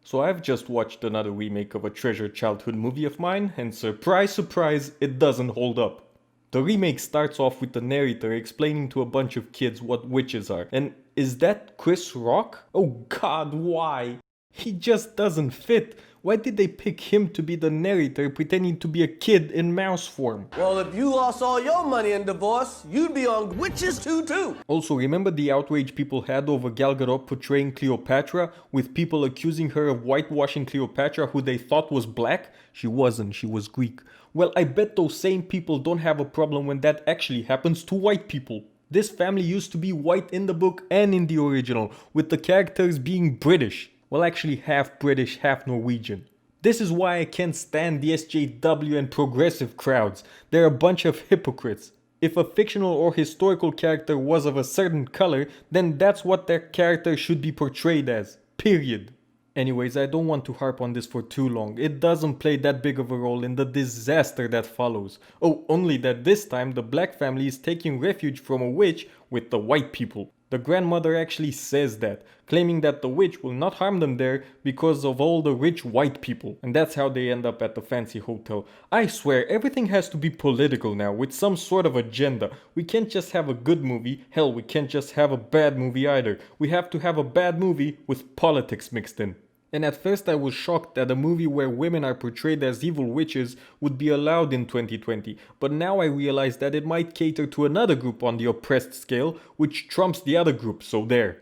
So I've just watched another remake of a treasured childhood movie of mine, and surprise surprise, it doesn't hold up. The remake starts off with the narrator explaining to a bunch of kids what witches are, and is that Chris Rock? Oh god, why? He just doesn't fit. Why did they pick him to be the narrator pretending to be a kid in mouse form? Well, if you lost all your money in divorce, you'd be on Witches 2 too. Also, remember the outrage people had over Gal Gadot portraying Cleopatra, with people accusing her of whitewashing Cleopatra who they thought was black? She wasn't, she was Greek. Well, I bet those same people don't have a problem when that actually happens to white people. This family used to be white in the book and in the original, with the characters being British. Well, actually half British, half Norwegian. This is why I can't stand the SJW and progressive crowds. They're a bunch of hypocrites. If a fictional or historical character was of a certain color, then that's what their character should be portrayed as. Period. Anyways, I don't want to harp on this for too long. It doesn't play that big of a role in the disaster that follows. Oh, only that this time the black family is taking refuge from a witch with the white people. The grandmother actually says that, claiming that the witch will not harm them there because of all the rich white people. And that's how they end up at the fancy hotel. I swear, everything has to be political now, with some sort of agenda. We can't just have a good movie, hell, we can't just have a bad movie either. We have to have a bad movie with politics mixed in. And at first I was shocked that a movie where women are portrayed as evil witches would be allowed in 2020, but now I realize that it might cater to another group on the oppressed scale, which trumps the other group, so there.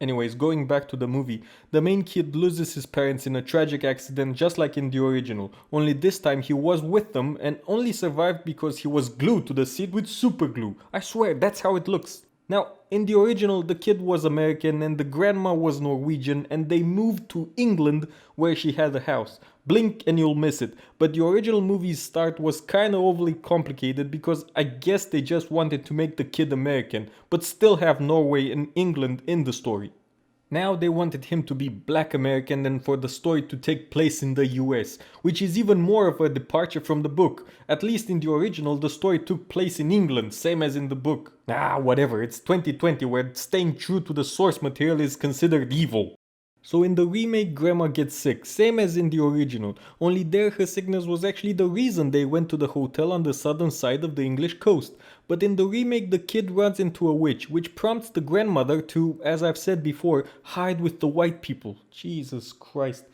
Anyways, going back to the movie, the main kid loses his parents in a tragic accident just like in the original, only this time he was with them and only survived because he was glued to the seat with super glue. I swear, that's how it looks. Now, in the original, the kid was American and the grandma was Norwegian and they moved to England where she had a house. Blink and you'll miss it. But the original movie's start was kinda overly complicated because I guess they just wanted to make the kid American, but still have Norway and England in the story. Now they wanted him to be black American and for the story to take place in the US, which is even more of a departure from the book. At least in the original the story took place in England, same as in the book. Whatever, it's 2020 where staying true to the source material is considered evil. So in the remake, Grandma gets sick, same as in the original, only there her sickness was actually the reason they went to the hotel on the southern side of the English coast. But in the remake, the kid runs into a witch, which prompts the grandmother to, as I've said before, hide with the white people. Jesus Christ.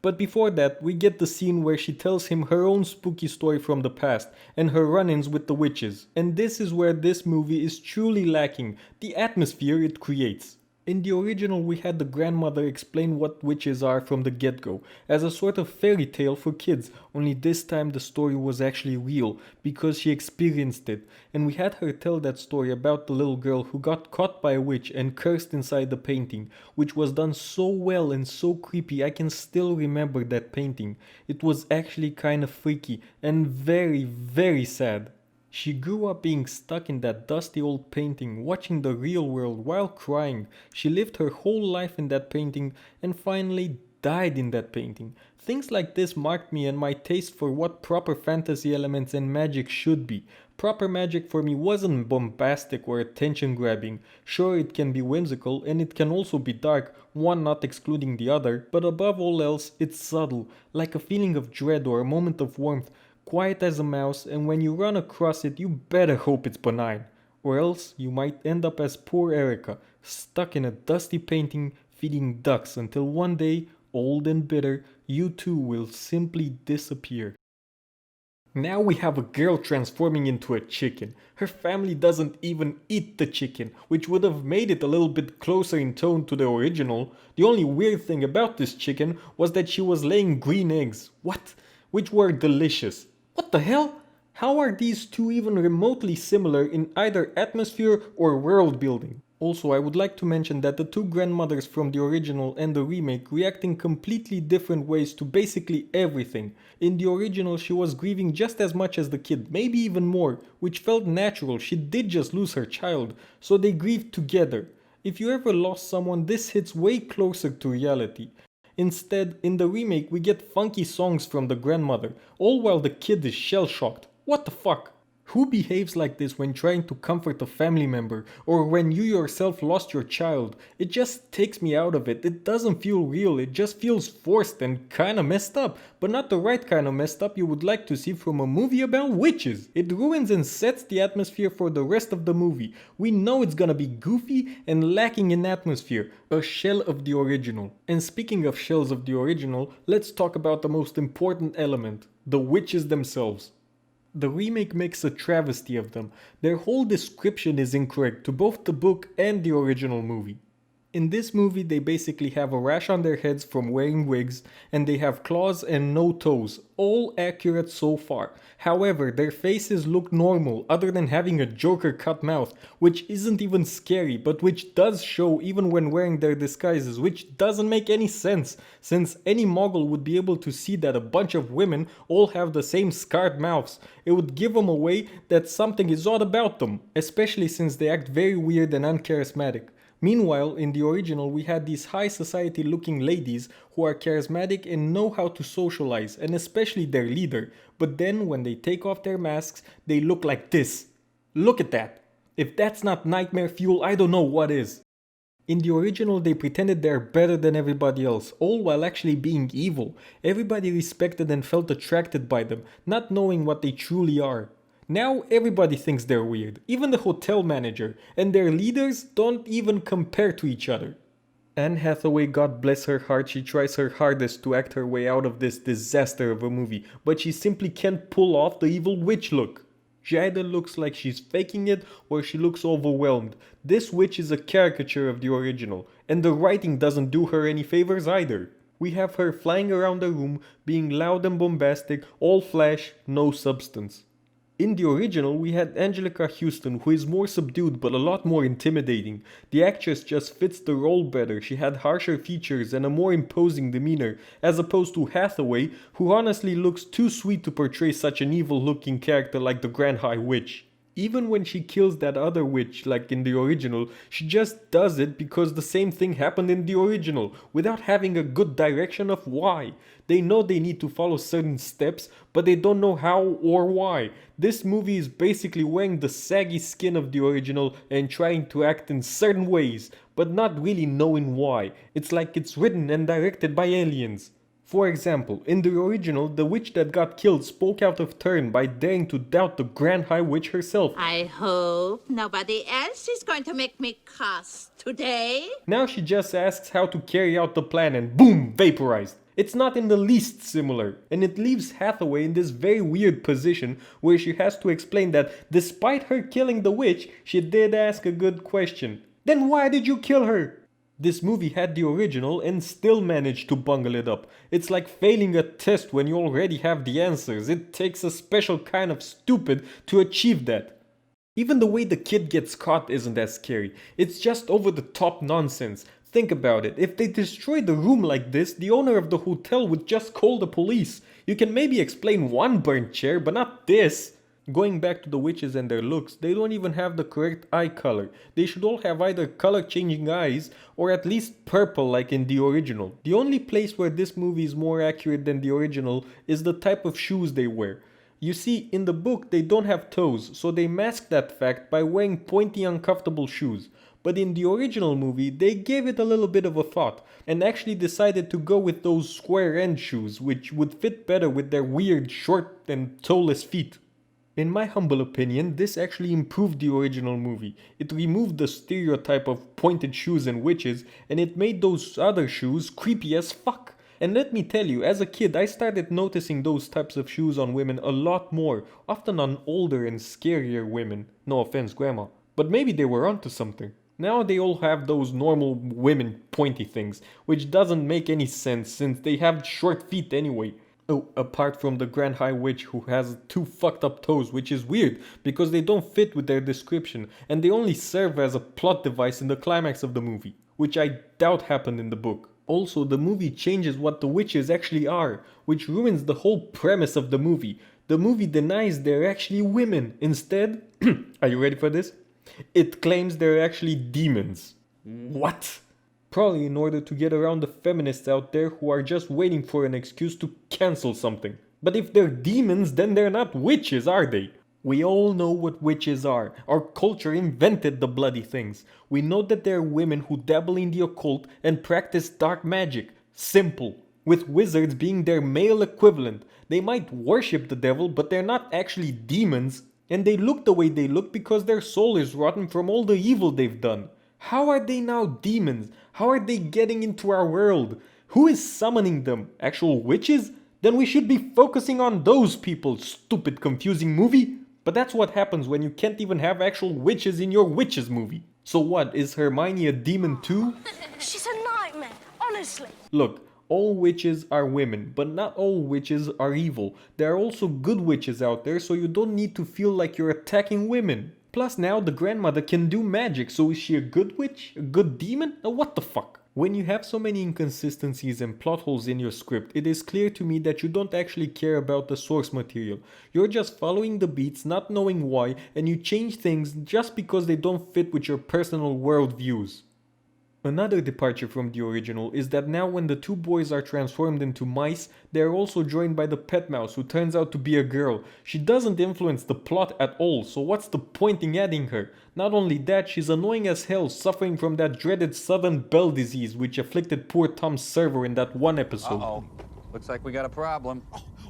But before that, we get the scene where she tells him her own spooky story from the past and her run-ins with the witches. And this is where this movie is truly lacking, the atmosphere it creates. In the original, we had the grandmother explain what witches are from the get-go, as a sort of fairy tale for kids, only this time the story was actually real, because she experienced it, and we had her tell that story about the little girl who got caught by a witch and cursed inside the painting, which was done so well and so creepy I can still remember that painting. It was actually kinda freaky, and very, very sad. She grew up being stuck in that dusty old painting, watching the real world while crying. She lived her whole life in that painting and finally died in that painting. Things like this marked me and my taste for what proper fantasy elements and magic should be. Proper magic for me wasn't bombastic or attention grabbing. Sure, it can be whimsical and it can also be dark, one not excluding the other, but above all else, it's subtle, like a feeling of dread or a moment of warmth. Quiet as a mouse, and when you run across it, you better hope it's benign. Or else you might end up as poor Erica, stuck in a dusty painting feeding ducks until one day, old and bitter, you too will simply disappear. Now we have a girl transforming into a chicken. Her family doesn't even eat the chicken, which would have made it a little bit closer in tone to the original. The only weird thing about this chicken was that she was laying green eggs. What? Which were delicious. What the hell? How are these two even remotely similar in either atmosphere or world building? Also, I would like to mention that the two grandmothers from the original and the remake react in completely different ways to basically everything. In the original, she was grieving just as much as the kid, maybe even more, which felt natural. She did just lose her child, so they grieved together. If you ever lost someone, this hits way closer to reality. Instead, in the remake, we get funky songs from the grandmother, all while the kid is shell-shocked. What the fuck? Who behaves like this when trying to comfort a family member or when you yourself lost your child? It just takes me out of it. It doesn't feel real. It just feels forced and kinda messed up, but not the right kind of messed up you would like to see from a movie about witches. It ruins and sets the atmosphere for the rest of the movie. We know it's gonna be goofy and lacking in atmosphere, a shell of the original. And speaking of shells of the original, let's talk about the most important element, the witches themselves. The remake makes a travesty of them. Their whole description is incorrect to both the book and the original movie. In this movie, they basically have a rash on their heads from wearing wigs, and they have claws and no toes, all accurate so far. However, their faces look normal, other than having a Joker cut mouth, which isn't even scary, but which does show even when wearing their disguises, which doesn't make any sense, since any Muggle would be able to see that a bunch of women all have the same scarred mouths. It would give them away that something is odd about them, especially since they act very weird and uncharismatic. Meanwhile, in the original, we had these high society looking ladies who are charismatic and know how to socialize, and especially their leader. But then when they take off their masks, they look like this. Look at that. If that's not nightmare fuel, I don't know what is. In the original, they pretended they're better than everybody else, all while actually being evil. Everybody respected and felt attracted by them, not knowing what they truly are. Now everybody thinks they're weird, even the hotel manager, and their leaders don't even compare to each other. Anne Hathaway, God bless her heart, she tries her hardest to act her way out of this disaster of a movie, but she simply can't pull off the evil witch look. She either looks like she's faking it or she looks overwhelmed. This witch is a caricature of the original, and the writing doesn't do her any favors either. We have her flying around the room, being loud and bombastic, all flash, no substance. In the original, we had Angelica Houston, who is more subdued but a lot more intimidating. The actress just fits the role better, she had harsher features and a more imposing demeanor, as opposed to Hathaway, who honestly looks too sweet to portray such an evil-looking character like the Grand High Witch. Even when she kills that other witch, like in the original, she just does it because the same thing happened in the original, without having a good direction of why. They know they need to follow certain steps, but they don't know how or why. This movie is basically wearing the saggy skin of the original and trying to act in certain ways, but not really knowing why. It's like it's written and directed by aliens. For example, in the original, the witch that got killed spoke out of turn by daring to doubt the Grand High Witch herself. I hope nobody else is going to make me cuss today. Now she just asks how to carry out the plan and boom, vaporized. It's not in the least similar, and it leaves Hathaway in this very weird position where she has to explain that despite her killing the witch, she did ask a good question. Then why did you kill her? This movie had the original and still managed to bungle it up. It's like failing a test when you already have the answers. It takes a special kind of stupid to achieve that. Even the way the kid gets caught isn't as scary. It's just over the top nonsense. Think about it. If they destroyed the room like this, the owner of the hotel would just call the police. You can maybe explain one burnt chair, but not this. Going back to the witches and their looks, they don't even have the correct eye color. They should all have either color changing eyes or at least purple like in the original. The only place where this movie is more accurate than the original is the type of shoes they wear. You see, in the book they don't have toes, so they mask that fact by wearing pointy uncomfortable shoes. But in the original movie, they gave it a little bit of a thought and actually decided to go with those square end shoes, which would fit better with their weird short and toeless feet. In my humble opinion, this actually improved the original movie. It removed the stereotype of pointed shoes and witches, and it made those other shoes creepy as fuck. And let me tell you, as a kid, I started noticing those types of shoes on women a lot more, often on older and scarier women. No offense, grandma. But maybe they were onto something. Now they all have those normal women pointy things, which doesn't make any sense since they have short feet anyway. Oh, apart from the Grand High Witch who has 2 fucked up toes, which is weird because they don't fit with their description and they only serve as a plot device in the climax of the movie, which I doubt happened in the book. Also, the movie changes what the witches actually are, which ruins the whole premise of the movie. The movie denies they're actually women. Instead, are you ready for this? It claims they're actually demons. What? Probably in order to get around the feminists out there who are just waiting for an excuse to cancel something. But if they're demons, then they're not witches, are they? We all know what witches are. Our culture invented the bloody things. We know that they are women who dabble in the occult and practice dark magic. Simple. With wizards being their male equivalent. They might worship the devil, but they're not actually demons. And they look the way they look because their soul is rotten from all the evil they've done. How are they now demons? How are they getting into our world? Who is summoning them? Actual witches? Then we should be focusing on those people, stupid confusing movie. But that's what happens when you can't even have actual witches in your witches movie. So what, is Hermione a demon too? She's a nightmare, honestly. Look, all witches are women, but not all witches are evil. There are also good witches out there, so you don't need to feel like you're attacking women. Plus now the grandmother can do magic, so is she a good witch? A good demon? What the fuck? When you have so many inconsistencies and plot holes in your script, it is clear to me that you don't actually care about the source material. You're just following the beats, not knowing why, and you change things just because they don't fit with your personal worldviews. Another departure from the original is that now when the two boys are transformed into mice, they are also joined by the pet mouse who turns out to be a girl. She doesn't influence the plot at all, so what's the point in adding her? Not only that, she's annoying as hell, suffering from that dreaded Southern Belle disease which afflicted poor Tom Server in that one episode. Uh-oh. Looks like we got a problem.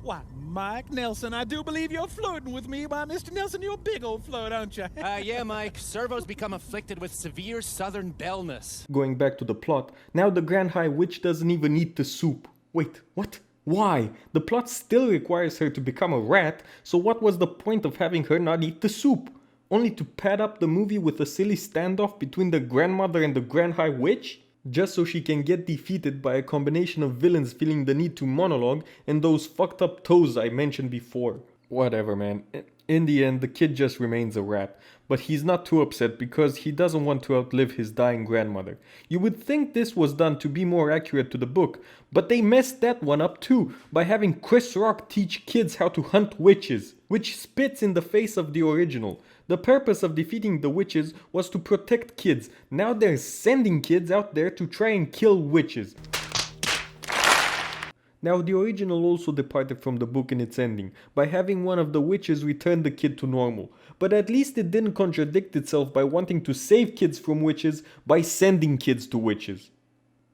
Why, Mike Nelson, I do believe you're flirting with me. Why, Mr. Nelson, you're a big old flirt, aren't you? Yeah, Mike. Servo's become afflicted with severe southern bellness. Going back to the plot, now the Grand High Witch doesn't even eat the soup. Wait, what? Why? The plot still requires her to become a rat, so what was the point of having her not eat the soup? Only to pad up the movie with a silly standoff between the grandmother and the Grand High Witch? Just so she can get defeated by a combination of villains feeling the need to monologue and those fucked up toes I mentioned before. Whatever, man. In the end, the kid just remains a rat. But he's not too upset because he doesn't want to outlive his dying grandmother. You would think this was done to be more accurate to the book, but they messed that one up too by having Chris Rock teach kids how to hunt witches, which spits in the face of the original. The purpose of defeating the witches was to protect kids. Now they're sending kids out there to try and kill witches. Now the original also departed from the book in its ending, by having one of the witches return the kid to normal. But at least it didn't contradict itself by wanting to save kids from witches by sending kids to witches.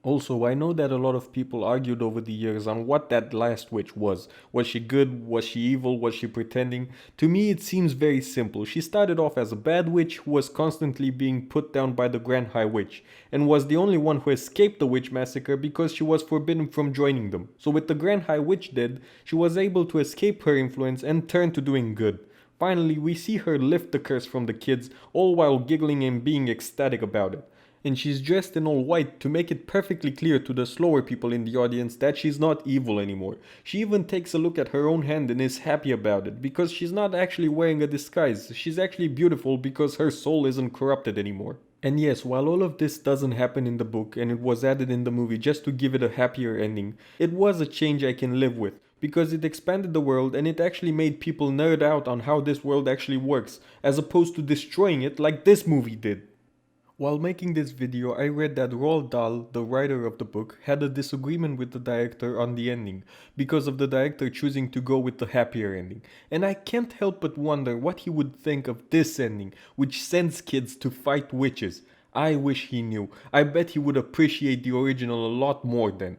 Also, I know that a lot of people argued over the years on what that last witch was. Was she good? Was she evil? Was she pretending? To me it seems very simple. She started off as a bad witch who was constantly being put down by the Grand High Witch, and was the only one who escaped the witch massacre because she was forbidden from joining them. So with the Grand High Witch dead, she was able to escape her influence and turn to doing good. Finally, we see her lift the curse from the kids, all while giggling and being ecstatic about it. And she's dressed in all white to make it perfectly clear to the slower people in the audience that she's not evil anymore. She even takes a look at her own hand and is happy about it, because she's not actually wearing a disguise. She's actually beautiful because her soul isn't corrupted anymore. And yes, while all of this doesn't happen in the book and it was added in the movie just to give it a happier ending, it was a change I can live with, because it expanded the world and it actually made people nerd out on how this world actually works, as opposed to destroying it like this movie did. While making this video, I read that Roald Dahl, the writer of the book, had a disagreement with the director on the ending, because of the director choosing to go with the happier ending. And I can't help but wonder what he would think of this ending, which sends kids to fight witches. I wish he knew. I bet he would appreciate the original a lot more then.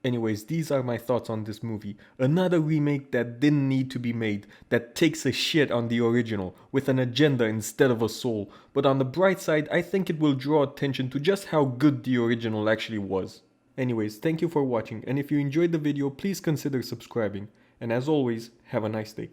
Anyways, these are my thoughts on this movie. Another remake that didn't need to be made, that takes a shit on the original, with an agenda instead of a soul. But on the bright side, I think it will draw attention to just how good the original actually was. Anyways, thank you for watching, and if you enjoyed the video, please consider subscribing. And as always, have a nice day.